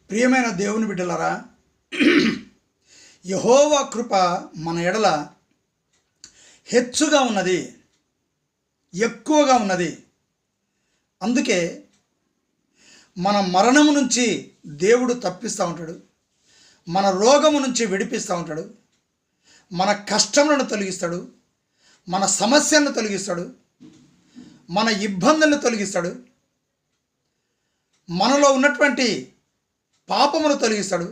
ప్రియమైన దేవుని బిడ్డలారా, యెహోవా కృప మన ఎడల హెచ్చుగా ఉన్నది, ఎక్కువగా ఉన్నది. అందుకే మన మరణము నుంచి దేవుడు తప్పిస్తూ ఉంటాడు, మన రోగము నుంచి విడిపిస్తూ ఉంటాడు, మన కష్టములను తొలగిస్తాడు, మన సమస్యలను తొలగిస్తాడు, మన ఇబ్బందులను తొలగిస్తాడు, మనలో ఉన్నటువంటి పాపమును తొలగిస్తాడు.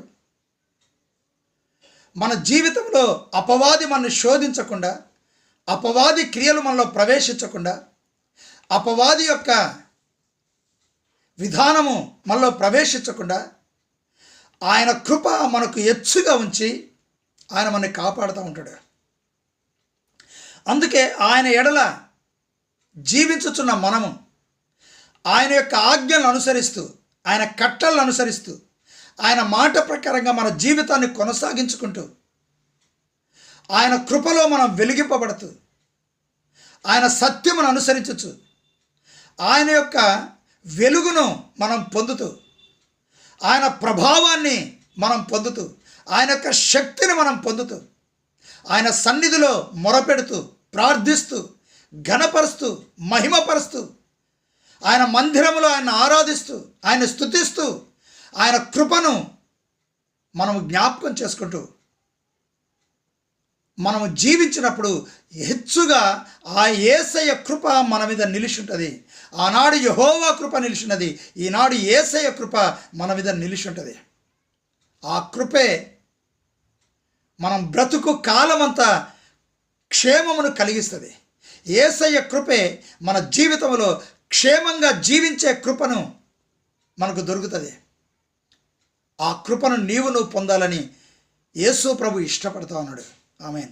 మన జీవితంలో అపవాది మనల్ని శోధించకుండా, అపవాది క్రియలు మనలో ప్రవేశించకుండా, అపవాది యొక్క విధానము మనలో ప్రవేశించకుండా ఆయన కృప మనకు ఎచ్చుగా ఉంచి ఆయన మనల్ని కాపాడుతూ ఉంటాడు. అందుకే ఆయన ఎడల జీవించుచున్న మనము ఆయన యొక్క ఆజ్ఞలను అనుసరిస్తూ, ఆయన కట్టలను అనుసరిస్తూ, ఆయన మాట ప్రకారంగా మన జీవితాన్ని కొనసాగించుకుంటూ, ఆయన కృపలో మనం వెలిగింపబడుతూ, ఆయన సత్యమును అనుసరించచ్చు, ఆయన యొక్క వెలుగును మనం పొందుతూ, ఆయన ప్రభావాన్ని మనం పొందుతూ, ఆయన యొక్క శక్తిని మనం పొందుతూ, ఆయన సన్నిధిలో మొరపెడుతూ, ప్రార్థిస్తూ, ఘనపరుస్తూ, మహిమపరుస్తూ, ఆయన మందిరములో ఆయన ఆరాధిస్తూ, ఆయన స్తుతిస్తూ, ఆయన కృపను మనము జ్ఞాపకం చేసుకుంటూ మనము జీవించినప్పుడు హెచ్చుగా ఆ యేసయ్య కృప మన మీద నిలిచి ఉంటుంది. ఆనాడు యెహోవా కృప నిలిచినది, ఈనాడు యేసయ్య కృప మన మీద నిలిచి ఉంటుంది. ఆ కృపే మనం బ్రతుకు కాలమంతా క్షేమమును కలిగిస్తుంది. యేసయ్య కృపే మన జీవితంలో క్షేమంగా జీవించే కృపను మనకు దొరుకుతుంది. ఆ కృపను నువ్వు పొందాలని యేసు ప్రభు ఇష్టపడతా ఉన్నాడు. ఆమేన్.